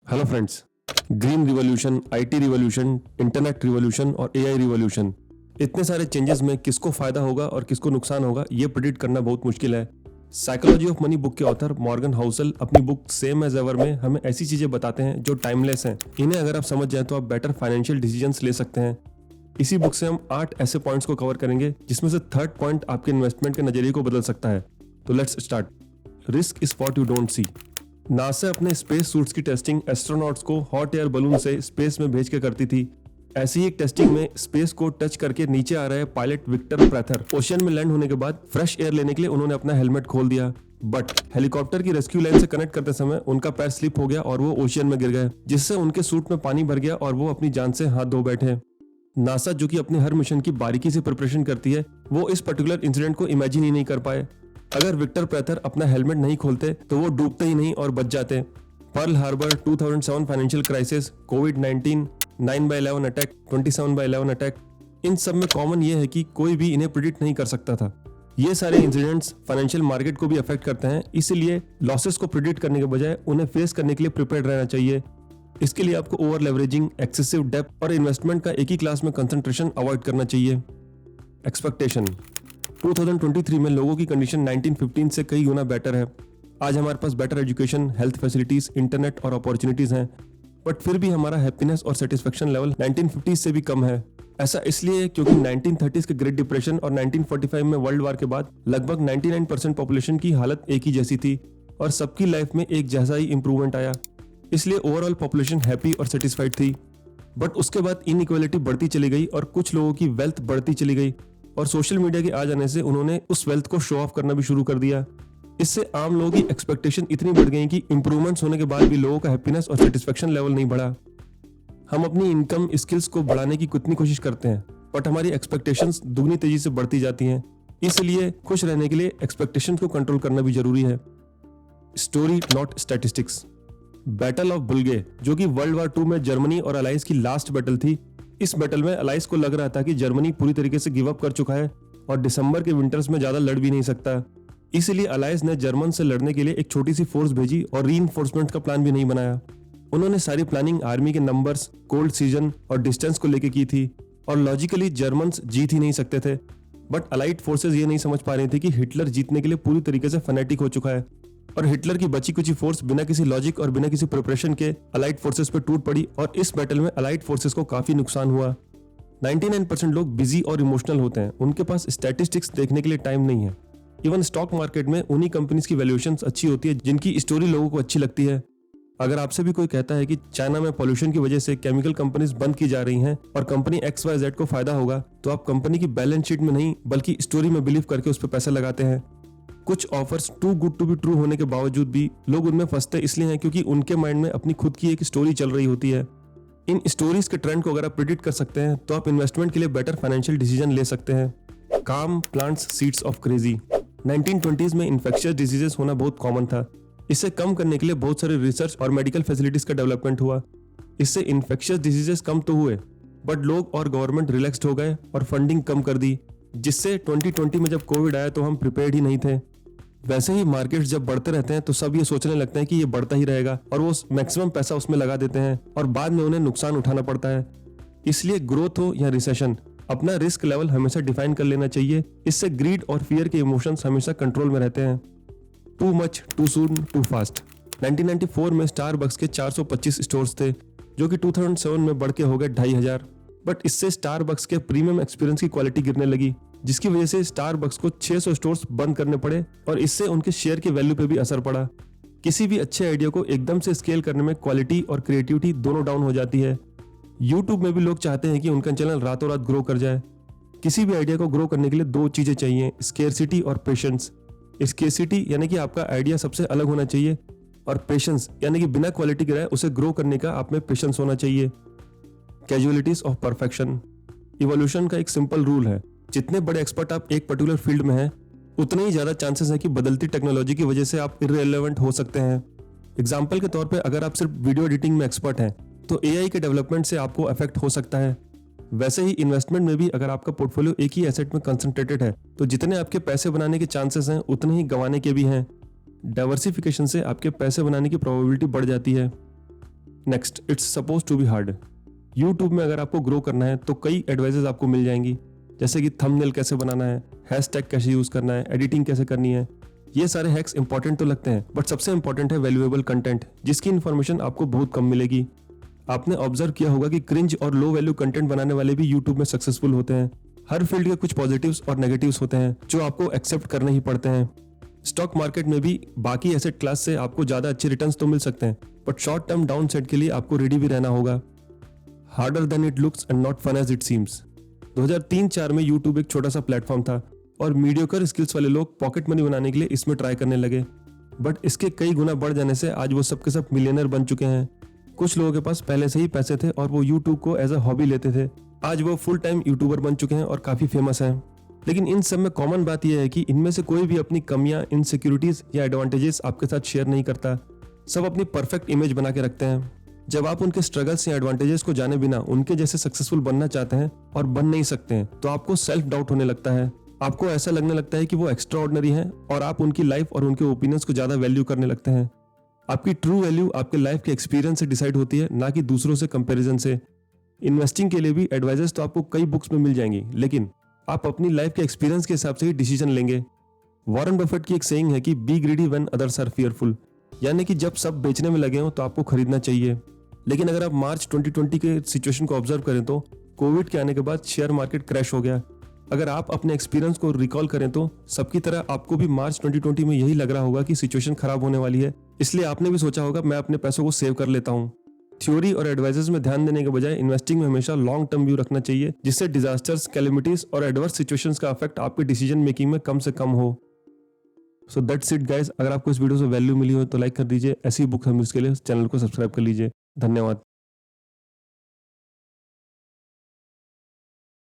Hello friends. Green revolution, IT revolution, internet revolution और AI revolution, इतने सारे changes में किसको फायदा होगा और किसको नुकसान होगा ये प्रेडिक्ट करना बहुत मुश्किल है। साइकोलॉजी ऑफ मनी बुक के ऑथर मॉर्गन हाउसल अपनी बुक सेम एज एवर में हमें ऐसी चीजें बताते हैं जो टाइमलेस हैं। इन्हें अगर आप समझ जाएं तो आप बेटर फाइनेंशियल डिसीजंस ले सकते हैं। इसी बुक से हम 8 ऐसे पॉइंट्स को कवर करेंगे जिसमें से थर्ड पॉइंट आपके इन्वेस्टमेंट के नजरिए को बदल सकता है। तो let's start. Risk is what you don't see. NASA अपने स्पेस सूट्स की टेस्टिंग एस्ट्रोनॉट्स को हॉट एयर बलून से स्पेस में भेज के करती थी। ऐसी ही एक टेस्टिंग में स्पेस को टच करके नीचे आ रहे पायलट विक्टर प्रैथर ओशियन में लैंड होने के बाद फ्रेश एयर लेने के लिए उन्होंने अपना हेलमेट खोल दिया, बट हेलीकॉप्टर की रेस्क्यू लाइन से कनेक्ट करते समय उनका पैर स्लिप हो गया और वो ओशियन में गिर गए, जिससे उनके सूट में पानी भर गया और वो अपनी जान से हाथ धो बैठे। नासा जो कि अपनी हर मिशन की बारीकी से प्रिपरेशन करती है, वो इस पर्टिकुलर इंसिडेंट को इमेजिन ही नहीं कर पाए। अगर विक्टर प्रैथर अपना हेलमेट नहीं खोलते तो वो डूबते ही नहीं और बच जाते। पर्ल हार्बर, 2007 फाइनेंशियल क्राइसिस, कोविड-19, 9/11 अटैक, 27/11 अटैक, इन सब में कॉमन ये है कि कोई भी इन्हें प्रिडिक्ट नहीं कर सकता था। ये सारे इंसिडेंट्स फाइनेंशियल मार्केट को भी अफेक्ट करते हैं, इसीलिए लॉसेस को प्रिडिक्ट करने के बजाय उन्हें फेस करने के लिए प्रिपेयर्ड रहना चाहिए। इसके लिए आपको ओवर लेवरेजिंग, एक्सेसिव डेप्थ और इन्वेस्टमेंट का एक ही क्लास में कंसंट्रेशन अवॉइड करना चाहिए। एक्सपेक्टेशन। 2023 में लोगों की कंडीशन 1915 से कई गुना बेटर है। आज हमारे पास better education, health facilities, internet और अपॉर्चुनिटीज हैं, बट फिर भी हमारा हैप्पीनेस और सेटिस्फेक्शन लेवल 1950 से भी कम है। ऐसा इसलिए क्योंकि 1930s के ग्रेट डिप्रेशन और 1945 में वर्ल्ड वार के बाद लगभग 99% पॉपुलेशन की हालत एक ही जैसी थी और सबकी लाइफ में एक जैसा ही इंप्रूवमेंट आया, इसलिए ओवरऑल पॉपुलेशन हैप्पी और सेटिस्फाइड थी। बट उसके बाद इनइक्वालिटी बढ़ती चली गई और कुछ लोगों की वेल्थ बढ़ती चली गई और सोशल मीडिया के आ जाने से उन्होंने उस वेल्थ को शो ऑफ करना भी शुरू कर दिया। इससे आम लोगों की एक्सपेक्टेशन इतनी बढ़ गई कि इंप्रूवमेंट्स होने के बाद भी लोगों का हैप्पीनेस और सेटिस्फेक्शन लेवल नहीं बढ़ा। हम अपनी इनकम स्किल्स को बढ़ाने की कितनी कोशिश करते हैं, बट हमारी एक्सपेक्टेशंस दुगनी तेजी से बढ़ती जाती हैं। इसलिए खुश रहने के लिए एक्सपेक्टेशंस को कंट्रोल करना भी जरूरी है। Story not statistics. Battle of Bulge, जो कि वर्ल्ड वार 2 में जर्मनी और अलाइज की लास्ट बैटल थी। इस बैटल में अलाइज को लग रहा था कि जर्मनी पूरी तरीके से गिव अप कर चुका है और दिसंबर के विंटर्स में ज्यादा लड़ भी नहीं सकता। इसलिए अलाइज ने जर्मन से लड़ने के लिए एक छोटी सी फोर्स भेजी और रीइंफोर्समेंट का प्लान भी नहीं बनाया। उन्होंने सारी प्लानिंग आर्मी के नंबर्स, कोल्ड सीजन और डिस्टेंस को लेकर की थी और लॉजिकली जर्मन्स जीत ही नहीं सकते थे। बट अलाइड फोर्सेज ये नहीं समझ पा रही थी कि हिटलर जीतने के लिए पूरी तरीके से फैनेटिक हो चुका है और हिटलर की बची कुची फोर्स बिना किसी लॉजिक और बिना किसी प्रिपरेशन के अलाइड फोर्सेस पे टूट पड़ी और इस बैटल में अलाइड फोर्सेस को काफी नुकसान हुआ। 99% लोग बिजी और इमोशनल होते हैं, उनके पास स्टैटिस्टिक्स देखने के लिए टाइम नहीं है। इवन स्टॉक मार्केट में उन्हीं कंपनीज की वैल्यूएशंस अच्छी होती है जिनकी स्टोरी लोगों को अच्छी लगती है। अगर आपसे भी कोई कहता है कि चाइना में पॉल्यूशन की वजह से केमिकल कंपनीज बंद की जा रही हैं और कंपनी XYZ को फायदा होगा, तो आप कंपनी की बैलेंस शीट में नहीं बल्कि स्टोरी में बिलीव करके उस पर पैसा लगाते हैं। कुछ offers too good to be true होने के बावजूद भी लोग उनमें फंसते इसलिए हैं क्योंकि उनके माइंड में अपनी खुद की एक स्टोरी चल रही होती है। इन स्टोरीज के ट्रेंड को अगर आप प्रिडिक्ट कर सकते हैं तो आप इन्वेस्टमेंट के लिए बेटर फाइनेंशियल डिसीजन ले सकते हैं। काम plants seeds of crazy. 1920s में इन्फेक्शियस डिजीजेस होना बहुत कॉमन था। इसे कम करने के लिए बहुत सारे रिसर्च और मेडिकल फैसिलिटीज का डेवलपमेंट हुआ। इससे इन्फेक्शियस डिजीजेस कम तो हुए, बट लोग और गवर्नमेंट रिलैक्स्ड हो गए और फंडिंग कम कर दी, जिससे 2020 में जब कोविड आया तो हम प्रिपेयर्ड ही नहीं थे। वैसे ही मार्केट्स जब बढ़ते रहते हैं तो सब ये सोचने लगते हैं कि ये बढ़ता ही रहेगा और वो मैक्सिमम पैसा उसमें लगा देते हैं और बाद में उन्हें नुकसान उठाना पड़ता है। इसलिए ग्रोथ हो या रिसेशन, अपना रिस्क लेवल हमेशा डिफाइन कर लेना चाहिए। इससे ग्रीड और फियर के इमोशंस हमेशा कंट्रोल में रहते हैं। Too much, too soon, too fast. 1994 में स्टारबक्स के 425 स्टोर्स थे जो कि 2007 में बढ़ के हो गए 2500, बट इससे स्टारबक्स के प्रीमियम एक्सपीरियंस की क्वालिटी गिरने लगी, जिसकी वजह से स्टारबक्स को 600 स्टोर्स बंद करने पड़े और इससे उनके शेयर के वैल्यू पे भी असर पड़ा। किसी भी अच्छे आइडिया को एकदम से स्केल करने में क्वालिटी और क्रिएटिविटी दोनों डाउन हो जाती है। यूट्यूब में भी लोग चाहते हैं कि उनका चैनल रातों रात ग्रो कर जाए। किसी भी आइडिया को ग्रो करने के लिए 2 चीजें चाहिए, स्केर्सिटी और पेशेंस। स्केर्सिटी यानी कि आपका आइडिया सबसे अलग होना चाहिए और पेशेंस यानी कि बिना क्वालिटी के रहे उसे ग्रो करने का आप में पेशेंस होना चाहिए। Casualties of perfection. इवोल्यूशन का एक सिंपल रूल है, जितने बड़े एक्सपर्ट आप एक पर्टिकुलर फील्ड में हैं उतने ही ज्यादा चांसेस है कि बदलती टेक्नोलॉजी की वजह से आप इररिलेवेंट हो सकते हैं। एग्जाम्पल के तौर पे अगर आप सिर्फ वीडियो एडिटिंग में एक्सपर्ट हैं तो एआई के डेवलपमेंट से आपको अफेक्ट हो सकता है। वैसे ही इन्वेस्टमेंट में भी अगर आपका पोर्टफोलियो एक ही एसेट में कंसंट्रेटेड है तो जितने आपके पैसे बनाने के चांसेस हैं उतने ही गंवाने के भी हैं। डाइवर्सिफिकेशन से आपके पैसे बनाने की प्रोबेबिलिटी बढ़ जाती है। Next, it's suppose to be hard. YouTube में अगर आपको ग्रो करना है तो कई एडवाइजेज आपको मिल जाएंगी, जैसे कि थंबनेल कैसे बनाना है, हैशटैग कैसे यूज करना है, एडिटिंग कैसे करनी है। ये सारे हैक्स इंपॉर्टेंट तो लगते हैं, बट सबसे इंपॉर्टेंट है वैल्यूएबल कंटेंट, जिसकी इन्फॉर्मेशन आपको बहुत कम मिलेगी। आपने ऑब्जर्व किया होगा कि क्रिंज और लो वैल्यू कंटेंट बनाने वाले भी यूट्यूब में सक्सेसफुल होते हैं। हर फील्ड के कुछ पॉजिटिव्स और नेगेटिव्स होते हैं जो आपको एक्सेप्ट करने ही पड़ते हैं। स्टॉक मार्केट में भी बाकी एसेट क्लास से आपको ज्यादा अच्छे रिटर्न्स तो मिल सकते हैं, but short term down set के लिए आपको रेडी भी रहना होगा। Harder than it looks and not fun as it seems. 2003-4 में यूट्यूब एक छोटा सा प्लेटफॉर्म था और मीडियोकर स्किल्स वाले लोग पॉकेट मनी बनाने के लिए इसमें ट्राई करने लगे, बट इसके कई गुना बढ़ जाने से आज वो सब के सब मिलियनर बन चुके हैं। कुछ लोगों के पास पहले से ही पैसे थे और वो यूट्यूब को एज अ हॉबी लेते थे। आज वो फुल टाइम यूट्यूबर बन चुके हैं और काफी फेमस हैं। लेकिन इन सब में कॉमन बात यह है कि इनमें से कोई भी अपनी कमियां, इनसिक्योरिटीज या एडवांटेजेस आपके साथ शेयर नहीं करता। सब अपनी परफेक्ट इमेज बना के रखते हैं। जब आप उनके स्ट्रगल्स या एडवांटेजेस को जाने बिना उनके जैसे सक्सेसफुल बनना चाहते हैं और बन नहीं सकते हैं, तो आपको सेल्फ डाउट होने लगता है। आपको ऐसा लगने लगता है कि वो एक्स्ट्रा ऑर्डिनरी है और आप उनकी लाइफ और उनके ओपिनियंस को ज्यादा वैल्यू करने लगते हैं। आपकी ट्रू वैल्यू आपके लाइफ के एक्सपीरियंस से डिसाइड होती है, ना कि दूसरों से कंपैरिजन से। इन्वेस्टिंग के लिए भी एडवाइजर्स तो आपको कई बुक्स में मिल जाएंगी, लेकिन आप अपनी लाइफ के एक्सपीरियंस के हिसाब से ही डिसीजन लेंगे। वॉरेन बफेट की एक सेइंग है कि be greedy when others are fearful, यानी कि जब सब बेचने में लगे हो तो आपको खरीदना चाहिए। लेकिन अगर आप मार्च 2020 के सिचुएशन को ऑब्जर्व करें तो कोविड के आने के बाद शेयर मार्केट क्रैश हो गया। अगर आप अपने एक्सपीरियंस को रिकॉल करें तो सबकी तरह आपको भी मार्च 2020 में यही लग रहा होगा कि सिचुएशन खराब होने वाली है, इसलिए आपने भी सोचा होगा मैं अपने पैसों को सेव कर लेता हूँ। थ्योरी और एडवाइजर्स में ध्यान देने के बजाय इन्वेस्टिंग में हमेशा लॉन्ग टर्म व्यू रखना चाहिए, जिससे डिजास्टर्स, कैलेमिटीज और एडवर्स सिचुएशंस का इफेक्ट आपके डिसीजन मेकिंग में कम से कम हो। So that's it guys. अगर आपको इस वीडियो से वैल्यू मिली हो तो लाइक कर दीजिए। ऐसी बुक हम इसके लिए चैनल को सब्सक्राइब कर लीजिए। धन्यवाद।